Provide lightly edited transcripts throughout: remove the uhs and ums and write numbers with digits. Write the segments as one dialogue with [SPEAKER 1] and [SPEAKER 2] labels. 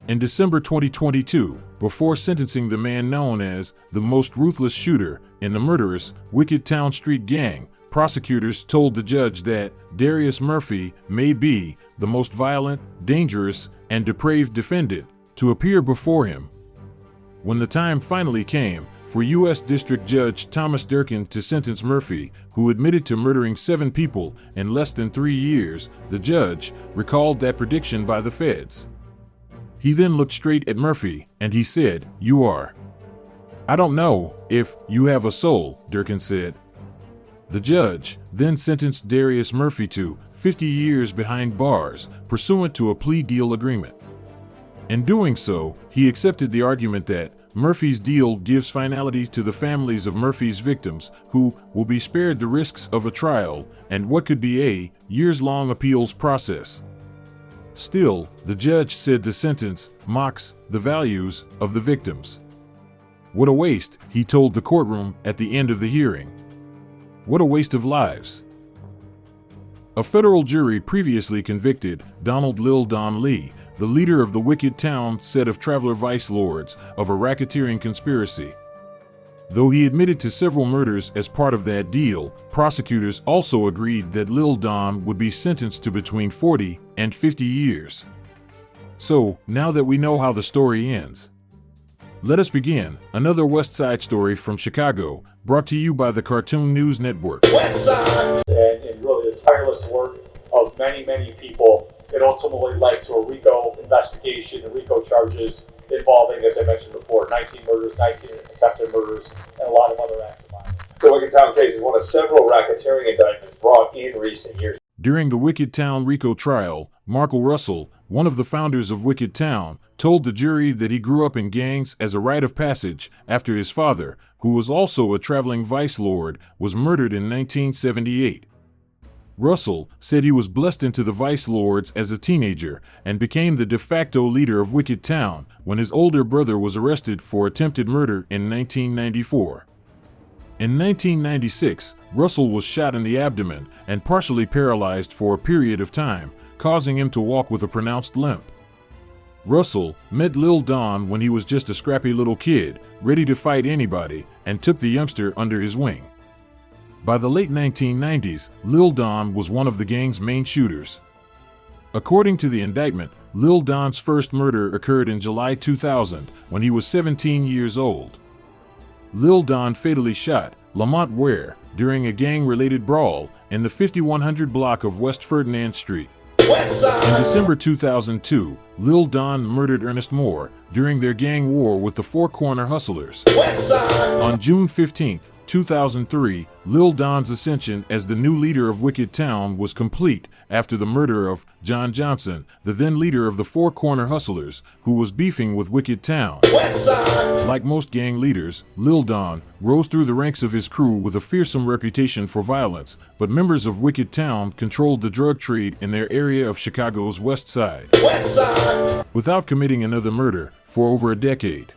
[SPEAKER 1] In December 2022, before sentencing the man known as the most ruthless shooter in the murderous, wicked Town Street gang, prosecutors told the judge that Darius Murphy may be the most violent, dangerous, and depraved defendant to appear before him. When the time finally came for U.S. District Judge Thomas Durkin to sentence Murphy, who admitted to murdering 7 people in less than 3 years, the judge recalled that prediction by the feds. He then looked straight at Murphy, and he said, "You are. I don't know if you have a soul," Durkin said. The judge then sentenced Darius Murphy to 50 years behind bars, pursuant to a plea deal agreement. In doing so, he accepted the argument that Murphy's deal gives finality to the families of Murphy's victims, who will be spared the risks of a trial and what could be a years-long appeals process. Still, the judge said the sentence mocks the values of the victims. "What a waste," he told the courtroom at the end of the hearing. "What a waste of lives." A federal jury previously convicted Donald Lil Don Lee, the leader of the Wicked Town set of traveler vice lords, of a racketeering conspiracy. Though he admitted to several murders as part of that deal, prosecutors also agreed that Lil Don would be sentenced to between 40 and 50 years. So, now that we know how the story ends, let us begin another West Side Story from Chicago, brought to you by the Cartoon News Network.
[SPEAKER 2] West Side! And really the tireless work of many, many people, it ultimately led to a RICO investigation and RICO charges involving, as I mentioned before, 19 murders, 19 attempted murders, and a lot of other acts of violence. The Wicked Town case is one of several racketeering indictments brought in recent years.
[SPEAKER 1] During the Wicked Town RICO trial, Markel Russell, one of the founders of Wicked Town, told the jury that he grew up in gangs as a rite of passage after his father, who was also a traveling vice lord, was murdered in 1978. Russell said he was blessed into the vice lords as a teenager and became the de facto leader of Wicked Town when his older brother was arrested for attempted murder in 1994. In 1996, Russell was shot in the abdomen and partially paralyzed for a period of time, causing him to walk with a pronounced limp. Russell met Lil Don when he was just a scrappy little kid, ready to fight anybody, and took the youngster under his wing. By the late 1990s, Lil Don was one of the gang's main shooters. According to the indictment, Lil Don's first murder occurred in July 2000 when he was 17 years old. Lil Don fatally shot Lamont Ware during a gang-related brawl in the 5100 block of West Ferdinand Street. In December 2002, Lil Don murdered Ernest Moore during their gang war with the Four Corner Hustlers. On June 15, 2003, Lil Don's ascension as the new leader of Wicked Town was complete after the murder of John Johnson, the then leader of the Four Corner Hustlers, who was beefing with Wicked Town. Like most gang leaders, Lil Don rose through the ranks of his crew with a fearsome reputation for violence, but members of Wicked Town controlled the drug trade in their area of Chicago's West Side, without committing another murder for over a decade.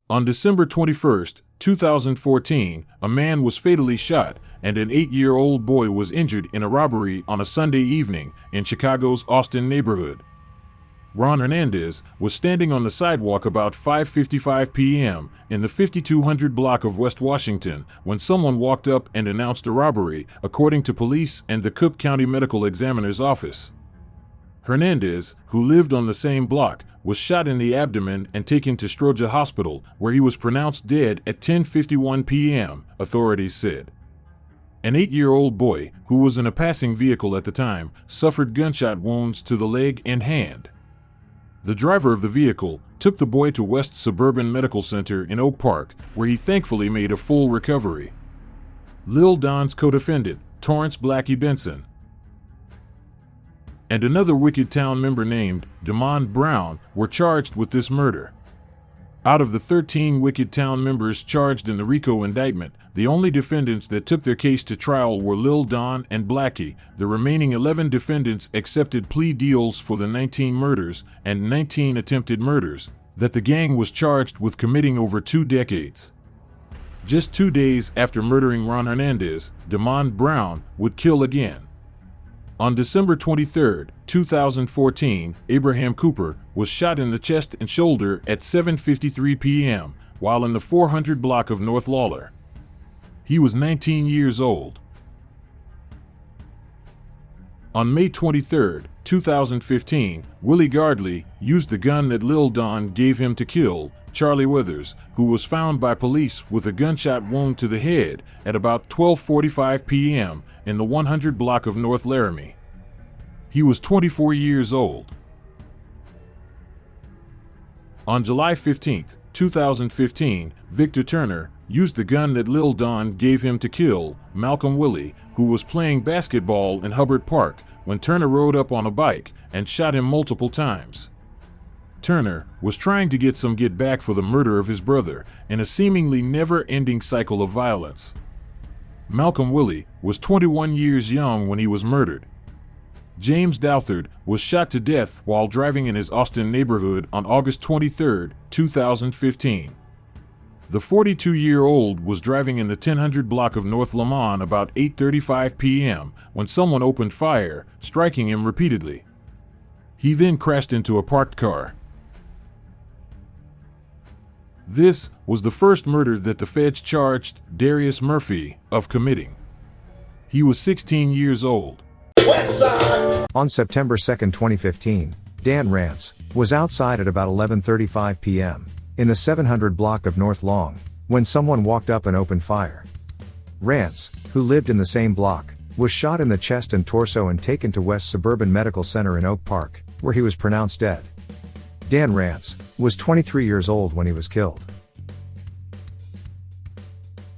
[SPEAKER 1] On December 21, 2014, a man was fatally shot and an 8-year-old boy was injured in a robbery on a Sunday evening in Chicago's Austin neighborhood. Ron Hernandez was standing on the sidewalk about 5:55 p.m. in the 5200 block of West Washington when someone walked up and announced a robbery, according to police and the Cook County Medical Examiner's office. Hernandez, who lived on the same block, was shot in the abdomen and taken to Stroja Hospital, where he was pronounced dead at 10:51 p.m., authorities said. An 8-year-old boy, who was in a passing vehicle at the time, suffered gunshot wounds to the leg and hand. The driver of the vehicle took the boy to West Suburban Medical Center in Oak Park, where he thankfully made a full recovery. Lil Don's co-defendant, Torrance Blackie Benson, and another Wicked Town member named Damon Brown were charged with this murder. Out of the 13 Wicked Town members charged in the RICO indictment, the only defendants that took their case to trial were Lil Don and Blackie. The remaining 11 defendants accepted plea deals for the 19 murders and 19 attempted murders that the gang was charged with committing over 2 decades. Just 2 days after murdering Ron Hernandez, Damon Brown would kill again. On December 23, 2014, Abraham Cooper was shot in the chest and shoulder at 7:53 p.m. while in the 400 block of North Lawler. He was 19 years old. On May 23, 2015, Willie Gardley used the gun that Lil Don gave him to kill Charlie Withers, who was found by police with a gunshot wound to the head at about 12:45 p.m. in the 100 block of North Laramie. He was 24 years old. On July 15, 2015, Victor Turner used the gun that Lil Don gave him to kill Malcolm Willie, who was playing basketball in Hubbard Park when Turner rode up on a bike and shot him multiple times. Turner was trying to get some get back for the murder of his brother in a seemingly never-ending cycle of violence. Malcolm Willie was 21 years young when he was murdered. James Douthard was shot to death while driving in his Austin neighborhood on August 23, 2015. The 42-year-old was driving in the 1000 block of North Lamont about 8:35 p.m. when someone opened fire, striking him repeatedly. He then crashed into a parked car. This was the first murder that the feds charged Darius Murphy of committing. He was 16 years old.
[SPEAKER 3] On September 2, 2015, Dan Rance was outside at about 11:35 p.m. in the 700 block of North Long when someone walked up and opened fire. Rance, who lived in the same block, was shot in the chest and torso and taken to West Suburban Medical Center in Oak Park, where he was pronounced dead. Dan Rance was 23 years old when he was killed.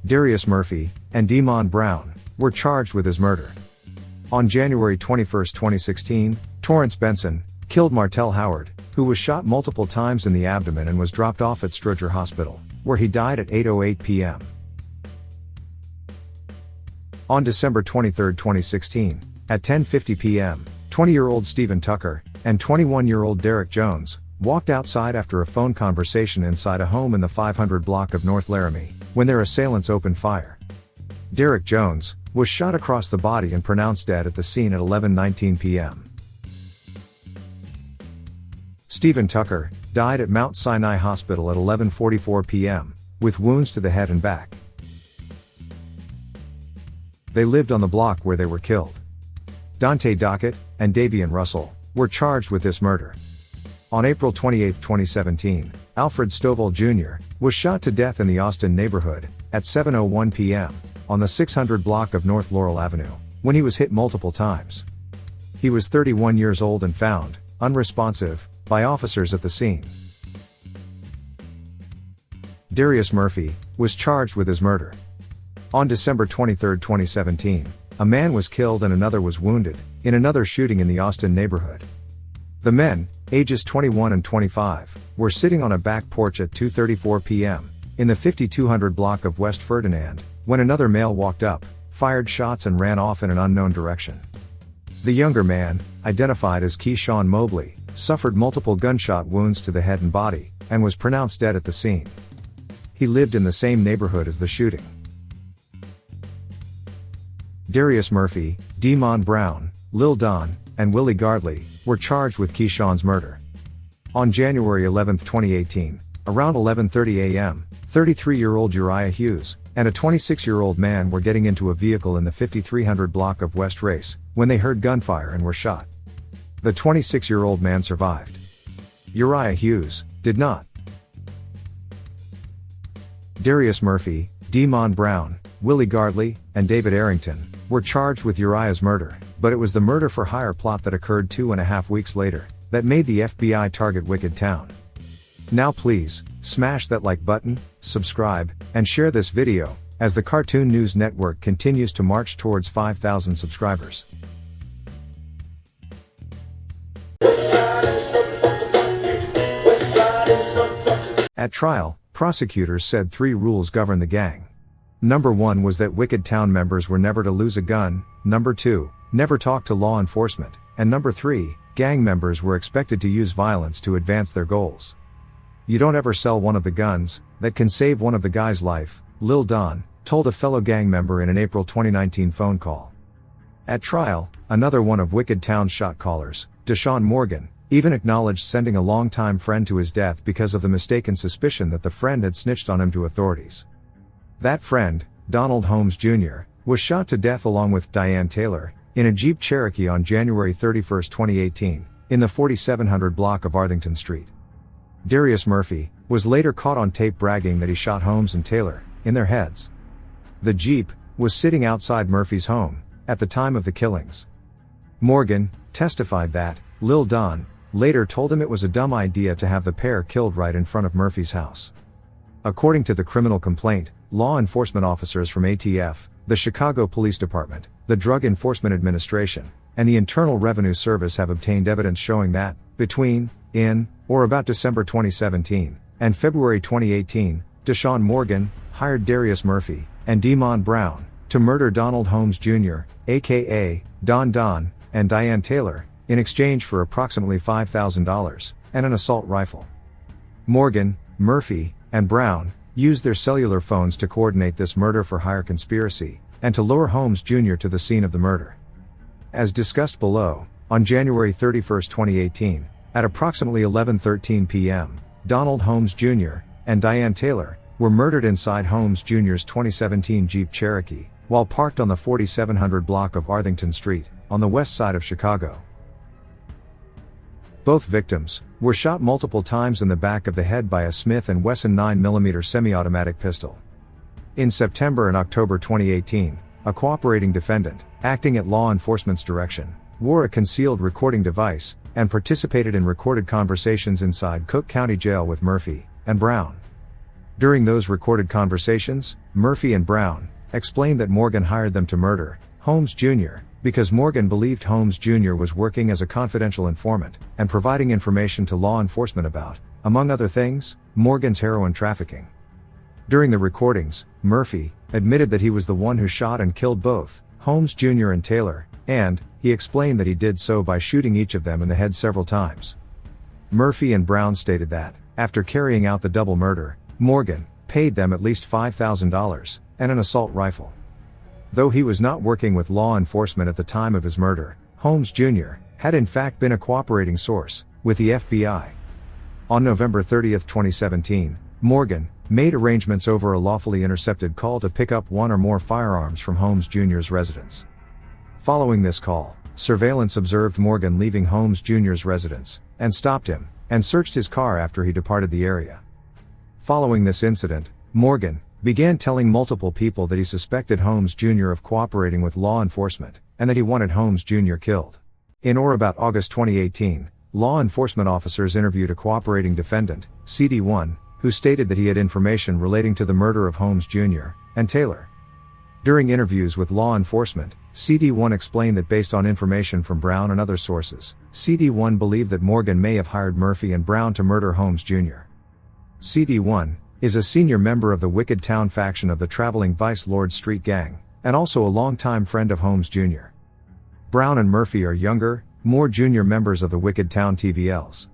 [SPEAKER 3] Darius Murphy and Demond Brown were charged with his murder. On January 21, 2016, Torrance Benson killed Martell Howard, who was shot multiple times in the abdomen and was dropped off at Stroger Hospital, where he died at 8:08 p.m. On December 23, 2016, at 10:50 p.m., 20-year-old Stephen Tucker and 21-year-old Derek Jones walked outside after a phone conversation inside a home in the 500 block of North Laramie when their assailants opened fire. Derek Jones was shot across the body and pronounced dead at the scene at 11:19 p.m. Stephen Tucker died at Mount Sinai Hospital at 11:44 p.m. with wounds to the head and back. They lived on the block where they were killed. Dante Dockett and Davian Russell were charged with this murder. On April 28, 2017, Alfred Stovall Jr. was shot to death in the Austin neighborhood at 7:01 p.m. on the 600 block of North Laurel Avenue when he was hit multiple times. He was 31 years old and found unresponsive by officers at the scene. Darius Murphy was charged with his murder. On December 23, 2017, a man was killed and another was wounded in another shooting in the Austin neighborhood. The men, ages 21 and 25, were sitting on a back porch at 2:34 p.m. in the 5200 block of West Ferdinand when another male walked up, fired shots and ran off in an unknown direction. The younger man, identified as Keyshawn Mobley, suffered multiple gunshot wounds to the head and body, and was pronounced dead at the scene. He lived in the same neighborhood as the shooting. Darius Murphy, Demond Brown, Lil Don, and Willie Gardley were charged with Keyshawn's murder. On January 11, 2018, around 11:30 a.m., 33-year-old Uriah Hughes and a 26-year-old man were getting into a vehicle in the 5300 block of West Race when they heard gunfire and were shot. The 26-year-old man survived. Uriah Hughes did not. Darius Murphy, Demond Brown, Willie Gardley, and David Arrington were charged with Uriah's murder, but it was the murder-for-hire plot that occurred 2.5 weeks later that made the FBI target Wicked Town. Now please, smash that like button, subscribe, and share this video, as the Cartoon News Network continues to march towards 5,000 subscribers. At trial, prosecutors said 3 rules govern the gang. Number 1 was that Wicked Town members were never to lose a gun, number 2, never talk to law enforcement, and number 3, gang members were expected to use violence to advance their goals. You don't ever sell one of the guns that can save one of the guy's life, Lil Don told a fellow gang member in an April 2019 phone call. At trial, another one of Wicked Town's shot callers, Deshaun Morgan, even acknowledged sending a longtime friend to his death because of the mistaken suspicion that the friend had snitched on him to authorities. That friend, Donald Holmes Jr., was shot to death along with Diane Taylor, in a Jeep Cherokee on January 31, 2018, in the 4700 block of Arlington Street. Darius Murphy was later caught on tape bragging that he shot Holmes and Taylor in their heads. The Jeep was sitting outside Murphy's home at the time of the killings. Morgan testified that Lil Don later told him it was a dumb idea to have the pair killed right in front of Murphy's house. According to the criminal complaint, law enforcement officers from ATF, the Chicago Police Department, the Drug Enforcement Administration, and the Internal Revenue Service have obtained evidence showing that, between, in, or about December 2017, and February 2018, Deshaun Morgan hired Darius Murphy and Demond Brown to murder Donald Holmes Jr., aka Don, and Diane Taylor, in exchange for approximately $5,000 and an assault rifle. Morgan, Murphy, and Brown used their cellular phones to coordinate this murder-for-hire conspiracy and to lure Holmes Jr. to the scene of the murder. As discussed below, on January 31, 2018, at approximately 11:13 p.m., Donald Holmes Jr. and Diane Taylor were murdered inside Holmes Jr.'s 2017 Jeep Cherokee, while parked on the 4700 block of Arlington Street, on the west side of Chicago. Both victims were shot multiple times in the back of the head by a Smith & Wesson 9mm semi-automatic pistol. In September and October 2018, a cooperating defendant, acting at law enforcement's direction, wore a concealed recording device and participated in recorded conversations inside Cook County Jail with Murphy and Brown. During those recorded conversations, Murphy and Brown explained that Morgan hired them to murder Holmes Jr. because Morgan believed Holmes Jr. was working as a confidential informant and providing information to law enforcement about, among other things, Morgan's heroin trafficking. During the recordings, Murphy admitted that he was the one who shot and killed both Holmes Jr. and Taylor, and he explained that he did so by shooting each of them in the head several times. Murphy and Brown stated that, after carrying out the double murder, Morgan paid them at least $5,000 and an assault rifle. Though he was not working with law enforcement at the time of his murder, Holmes Jr. had in fact been a cooperating source with the FBI. On November 30, 2017, Morgan made arrangements over a lawfully intercepted call to pick up one or more firearms from Holmes Jr.'s residence. Following this call, surveillance observed Morgan leaving Holmes Jr.'s residence, and stopped him, and searched his car after he departed the area. Following this incident, Morgan began telling multiple people that he suspected Holmes Jr. of cooperating with law enforcement, and that he wanted Holmes Jr. killed. In or about August 2018, law enforcement officers interviewed a cooperating defendant, CD1, who stated that he had information relating to the murder of Holmes Jr. and Taylor. During interviews with law enforcement, CD1 explained that based on information from Brown and other sources, CD1 believed that Morgan may have hired Murphy and Brown to murder Holmes Jr. CD1 is a senior member of the Wicked Town faction of the traveling Vice Lord Street Gang, and also a longtime friend of Holmes Jr. Brown and Murphy are younger, more junior members of the Wicked Town TVLs.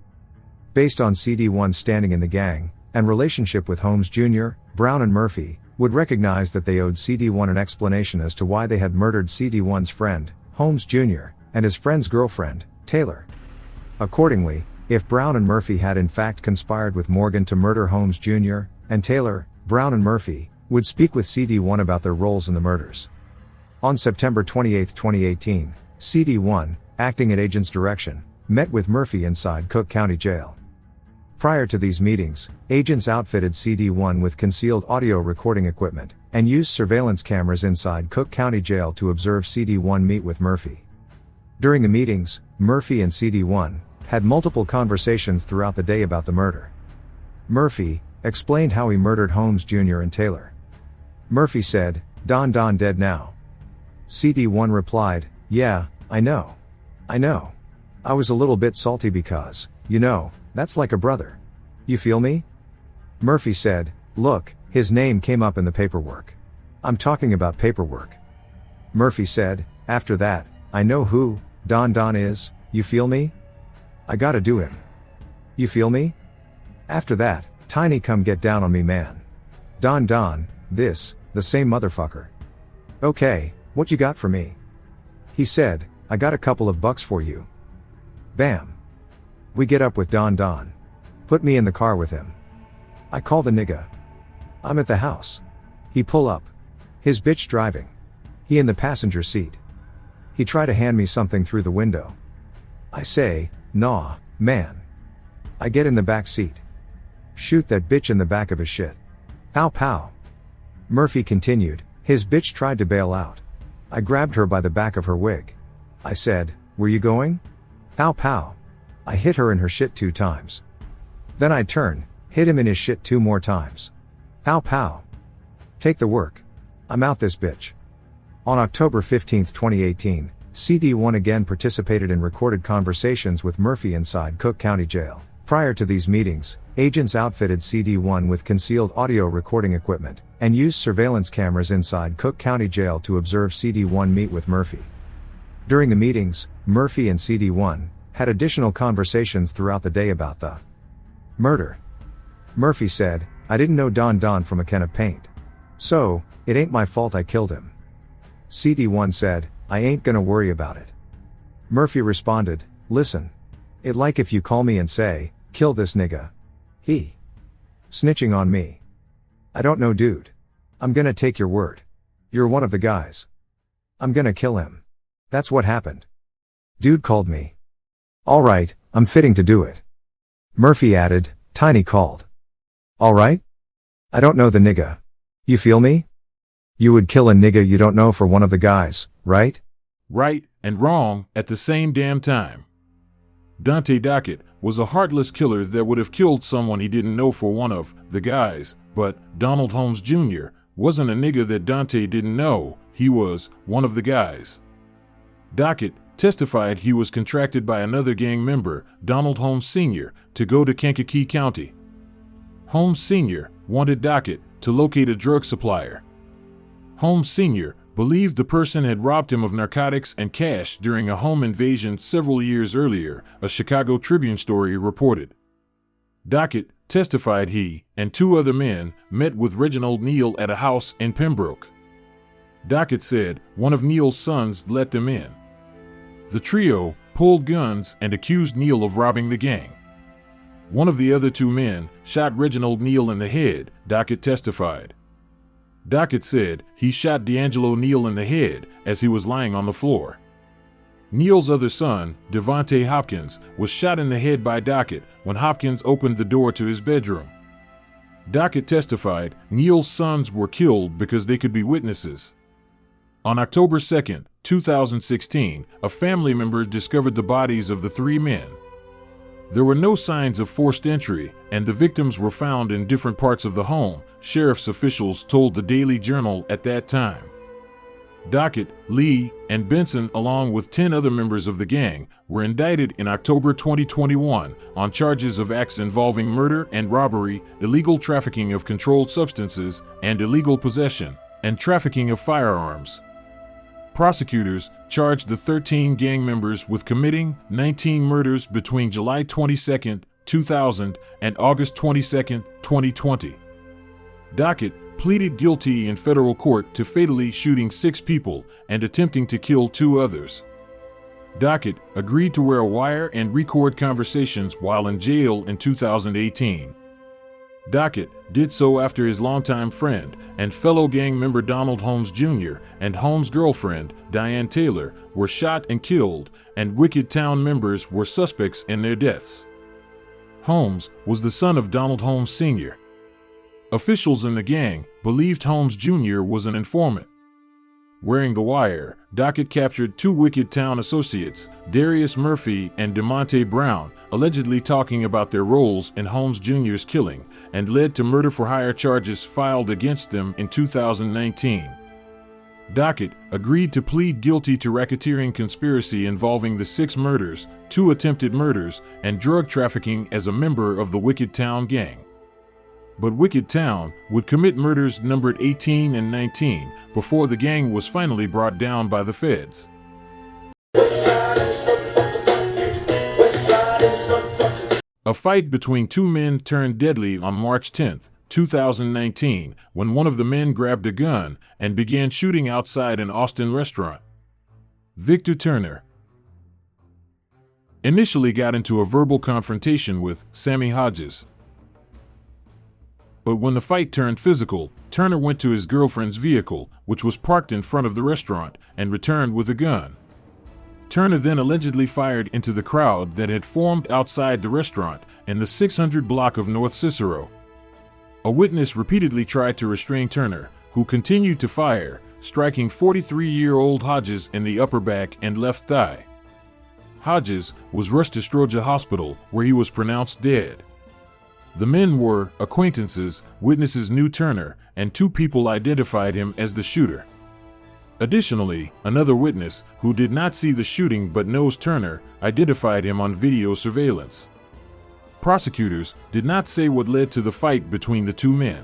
[SPEAKER 3] Based on CD1's standing in the gang, and relationship with Holmes Jr., Brown and Murphy would recognize that they owed CD1 an explanation as to why they had murdered CD1's friend, Holmes Jr., and his friend's girlfriend, Taylor. Accordingly, if Brown and Murphy had in fact conspired with Morgan to murder Holmes Jr. and Taylor, Brown and Murphy would speak with CD1 about their roles in the murders. On September 28, 2018, CD1, acting at agent's direction, met with Murphy inside Cook County Jail. Prior to these meetings, agents outfitted CD1 with concealed audio recording equipment, and used surveillance cameras inside Cook County Jail to observe CD1 meet with Murphy. During the meetings, Murphy and CD1 had multiple conversations throughout the day about the murder. Murphy explained how he murdered Holmes Jr. and Taylor. Murphy said, Don dead now. CD1 replied, yeah, I know. I was a little bit salty because, that's like a brother. You feel me? Murphy said, look, his name came up in the paperwork. I'm talking about paperwork. Murphy said, after that, I know who Don is, you feel me? I gotta do him. You feel me? After that, Tiny come get down on me man. Don, this, the same motherfucker. Okay, what you got for me? He said, "I got a couple of bucks for you." Bam. We get up with Don. Put me in the car with him. I call the nigga. I'm at the house. He pull up. His bitch driving. He in the passenger seat. He try to hand me something through the window. I say, "Nah, man." I get in the back seat. Shoot that bitch in the back of his shit. Pow pow. Murphy continued, his bitch tried to bail out. I grabbed her by the back of her wig. I said, "Where you going?" Pow pow. I hit her in her shit 2 times. Then I turn, hit him in his shit 2 more times. Pow pow. Take the work. I'm out this bitch. On October 15, 2018, CD1 again participated in recorded conversations with Murphy inside Cook County Jail. Prior to these meetings, agents outfitted CD1 with concealed audio recording equipment, and used surveillance cameras inside Cook County Jail to observe CD1 meet with Murphy. During the meetings, Murphy and CD1 had additional conversations throughout the day about the murder. Murphy said, "I didn't know Don from a can of paint. So, it ain't my fault I killed him." CD1 said, "I ain't gonna worry about it." Murphy responded, "Listen. It like if you call me and say, 'Kill this nigga.' He snitching on me. I don't know, dude. I'm gonna take your word. You're one of the guys. I'm gonna kill him. That's what happened. Dude called me. Alright, I'm fitting to do it." Murphy added, "Tiny called. Alright? I don't know the nigga. You feel me? You would kill a nigga you don't know for one of the guys, right?"
[SPEAKER 1] Right and wrong at the same damn time. Dante Dockett was a heartless killer that would have killed someone he didn't know for one of the guys, but Donald Holmes Jr. wasn't a nigga that Dante didn't know, he was one of the guys. Dockett testified he was contracted by another gang member, Donald Holmes Sr., to go to Kankakee County. Holmes Sr. wanted Dockett to locate a drug supplier. Holmes Sr. believed the person had robbed him of narcotics and cash during a home invasion several years earlier, a Chicago Tribune story reported. Dockett testified he and 2 other men met with Reginald Neal at a house in Pembroke. Dockett said one of Neal's sons let them in. The trio pulled guns and accused Neal of robbing the gang. One of the other 2 men shot Reginald Neal in the head, Dockett testified. Dockett said he shot D'Angelo Neal in the head as he was lying on the floor. Neal's other son, Devontae Hopkins, was shot in the head by Dockett when Hopkins opened the door to his bedroom. Dockett testified Neal's sons were killed because they could be witnesses. On October 2, 2016, a family member discovered the bodies of the 3 men. There were no signs of forced entry, and the victims were found in different parts of the home, sheriff's officials told the Daily Journal at that time. Dockett, Lee, and Benson, along with 10 other members of the gang, were indicted in October 2021 on charges of acts involving murder and robbery, illegal trafficking of controlled substances, and illegal possession, and trafficking of firearms. Prosecutors charged the 13 gang members with committing 19 murders between July 22, 2000 and August 22, 2020. Dockett pleaded guilty in federal court to fatally shooting 6 people and attempting to kill 2 others. Dockett agreed to wear a wire and record conversations while in jail in 2018. Dockett did so after his longtime friend and fellow gang member Donald Holmes Jr. and Holmes' girlfriend, Diane Taylor, were shot and killed, and Wicked Town members were suspects in their deaths. Holmes was the son of Donald Holmes Sr. Officials in the gang believed Holmes Jr. was an informant. Wearing the wire, Dockett captured 2 Wicked Town associates, Darius Murphy and DeMonte Brown, allegedly talking about their roles in Holmes Jr.'s killing, and led to murder-for-hire charges filed against them in 2019. Dockett agreed to plead guilty to racketeering conspiracy involving the 6 murders, 2 attempted murders, and drug trafficking as a member of the Wicked Town gang. But Wicked Town would commit murders numbered 18 and 19 before the gang was finally brought down by the feds. A fight between 2 men turned deadly on March 10, 2019, when one of the men grabbed a gun and began shooting outside an Austin restaurant. Victor Turner initially got into a verbal confrontation with Sammy Hodges. But when the fight turned physical, Turner went to his girlfriend's vehicle, which was parked in front of the restaurant, and returned with a gun. Turner then allegedly fired into the crowd that had formed outside the restaurant in the 600 block of North Cicero. A witness repeatedly tried to restrain Turner, who continued to fire, striking 43-year-old Hodges in the upper back and left thigh. Hodges was rushed to Stroja Hospital, where he was pronounced dead. The men were acquaintances. Witnesses knew Turner, and 2 people identified him as the shooter. Additionally, another witness, who did not see the shooting but knows Turner, identified him on video surveillance. Prosecutors did not say what led to the fight between the 2 men.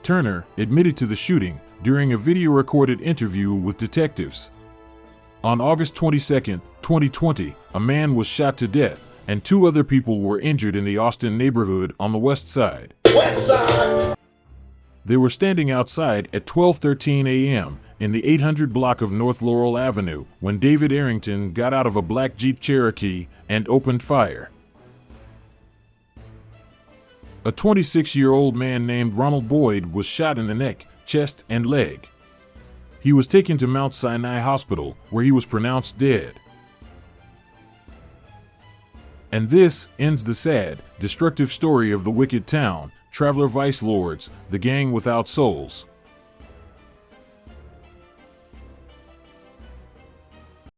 [SPEAKER 1] Turner admitted to the shooting during a video-recorded interview with detectives. On August 22, 2020, a man was shot to death, and 2 other people were injured in the Austin neighborhood on the West Side. They were standing outside at 12:13 a.m. in the 800 block of North Laurel Avenue when David Arrington got out of a black Jeep Cherokee and opened fire. A 26-year-old man named Ronald Boyd was shot in the neck, chest, and leg. He was taken to Mount Sinai Hospital, where he was pronounced dead. And this ends the sad, destructive story of the wicked town, traveler vice lords, the gang without souls.